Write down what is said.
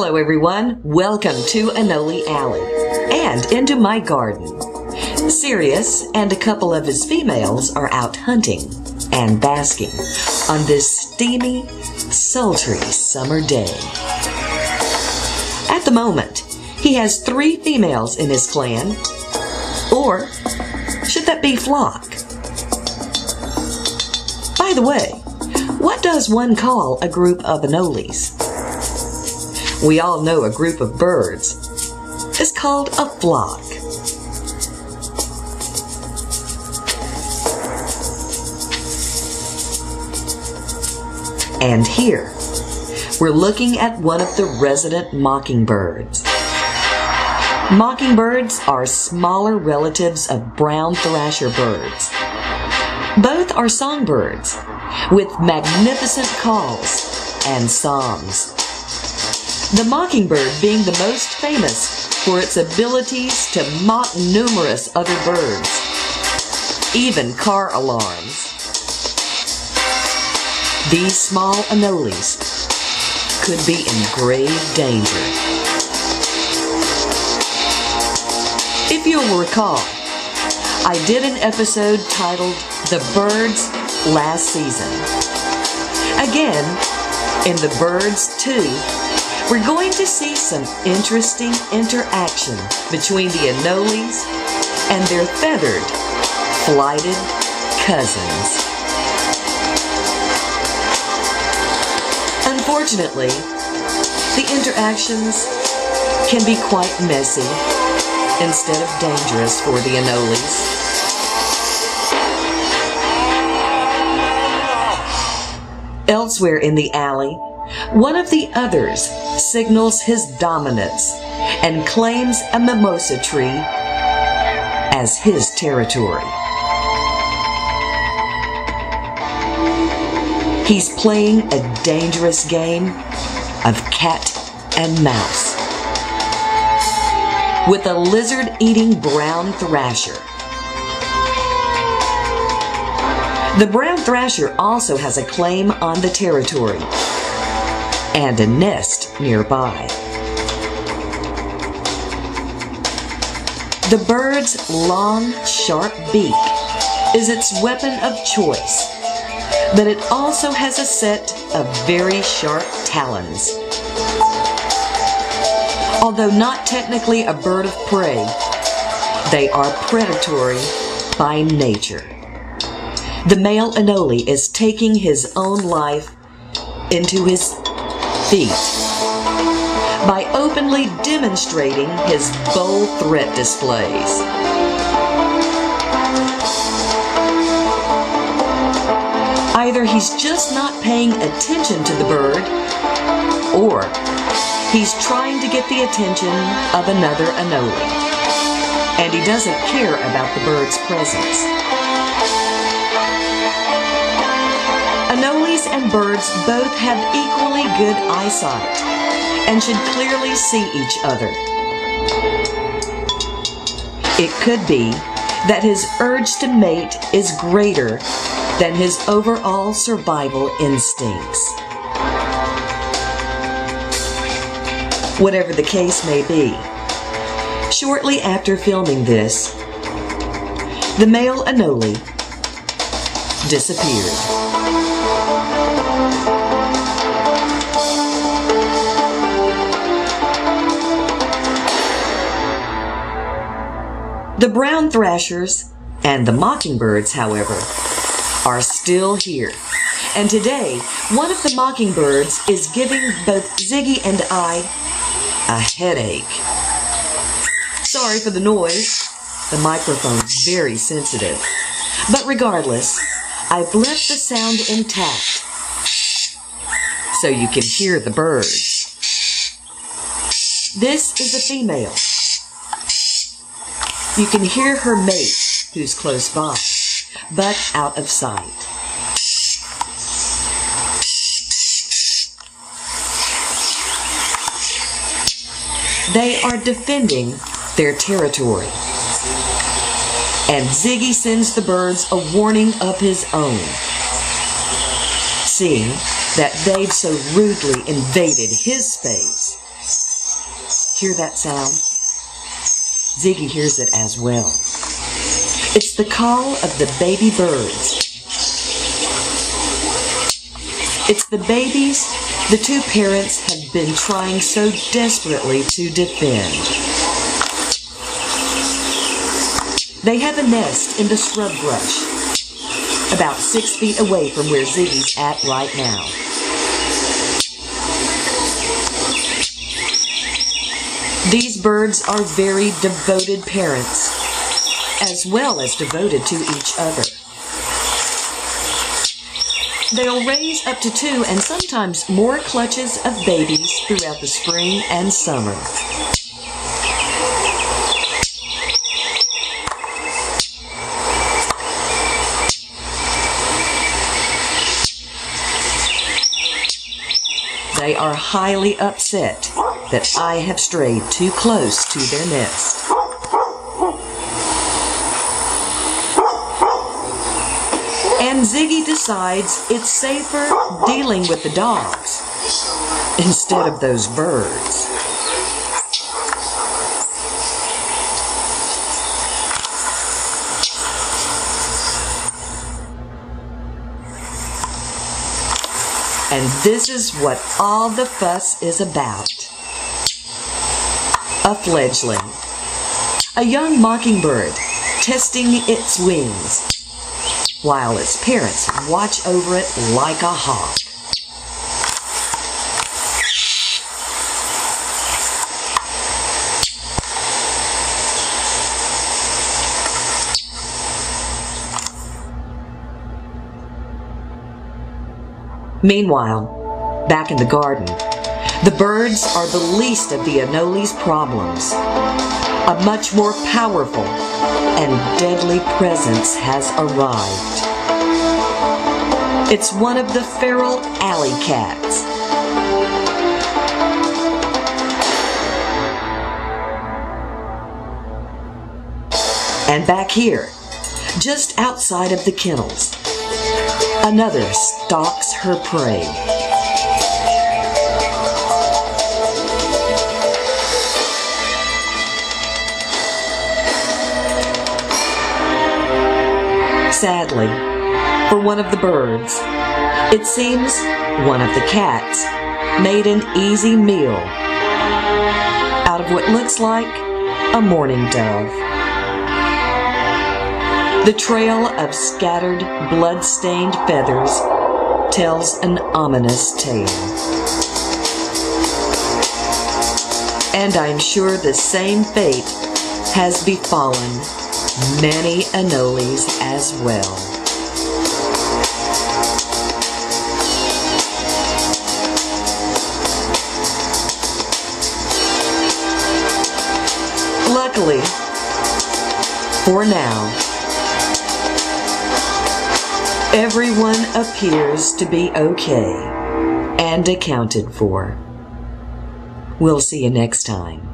Hello everyone, welcome to Anole Alley and into my garden. Sirius and a couple of his females are out hunting and basking on this steamy, sultry summer day. At the moment, he has 3 females in his clan, or should that be flock? By the way, what does one call a group of anoles? We all know a group of birds is called a flock. And here, we're looking at one of the resident mockingbirds. Mockingbirds are smaller relatives of brown thrasher birds. Both are songbirds with magnificent calls and songs. The mockingbird being the most famous for its abilities to mock numerous other birds, even car alarms. These small anoles could be in grave danger. If you'll recall, I did an episode titled The Birds last season. Again, in The Birds 2, we're going to see some interesting interaction between the anoles and their feathered, flighted cousins. Unfortunately, the interactions can be quite messy instead of dangerous for the anoles. Elsewhere in the alley, one of the others signals his dominance and claims a mimosa tree as his territory. He's playing a dangerous game of cat and mouse with a lizard-eating brown thrasher. The brown thrasher also has a claim on the territory and a nest nearby. The bird's long, sharp beak is its weapon of choice, but it also has a set of very sharp talons. Although not technically a bird of prey, they are predatory by nature. The male anole is taking his own life into his feet by openly demonstrating his bold threat displays. Either he's just not paying attention to the bird, or he's trying to get the attention of another anole, and he doesn't care about the bird's presence. Anoles and birds both have equally good eyesight and should clearly see each other. It could be that his urge to mate is greater than his overall survival instincts. Whatever the case may be, shortly after filming this, the male anole disappeared. The brown thrashers and the mockingbirds, however, are still here. And today, one of the mockingbirds is giving both Ziggy and I a headache. Sorry for the noise. The microphone's very sensitive. But regardless, I've left the sound intact so you can hear the birds. This is a female. You can hear her mate, who's close by, but out of sight. They are defending their territory, and Ziggy sends the birds a warning of his own. Seeing that they've so rudely invaded his space, Hear that sound? Ziggy hears it as well. It's the call of the baby birds. It's the babies the two parents have been trying so desperately to defend. They have a nest in the scrub brush, about 6 feet away from where Ziggy's at right now. These birds are very devoted parents, as well as devoted to each other. They'll raise up to 2 and sometimes more clutches of babies throughout the spring and summer. They are highly upset that I have strayed too close to their nest. And Ziggy decides it's safer dealing with the dogs instead of those birds. And this is what all the fuss is about. A fledgling, a young mockingbird testing its wings, while its parents watch over it like a hawk. Meanwhile, back in the garden, the birds are the least of the Anoli's problems. A much more powerful and deadly presence has arrived. It's one of the feral alley cats. And back here, just outside of the kennels, another stalks her prey. Sadly, for one of the birds, it seems one of the cats made an easy meal out of what looks like a mourning dove. The trail of scattered, blood-stained feathers tells an ominous tale. And I'm sure the same fate has befallen many Anolis as well. Luckily, for now, everyone appears to be okay and accounted for. We'll see you next time.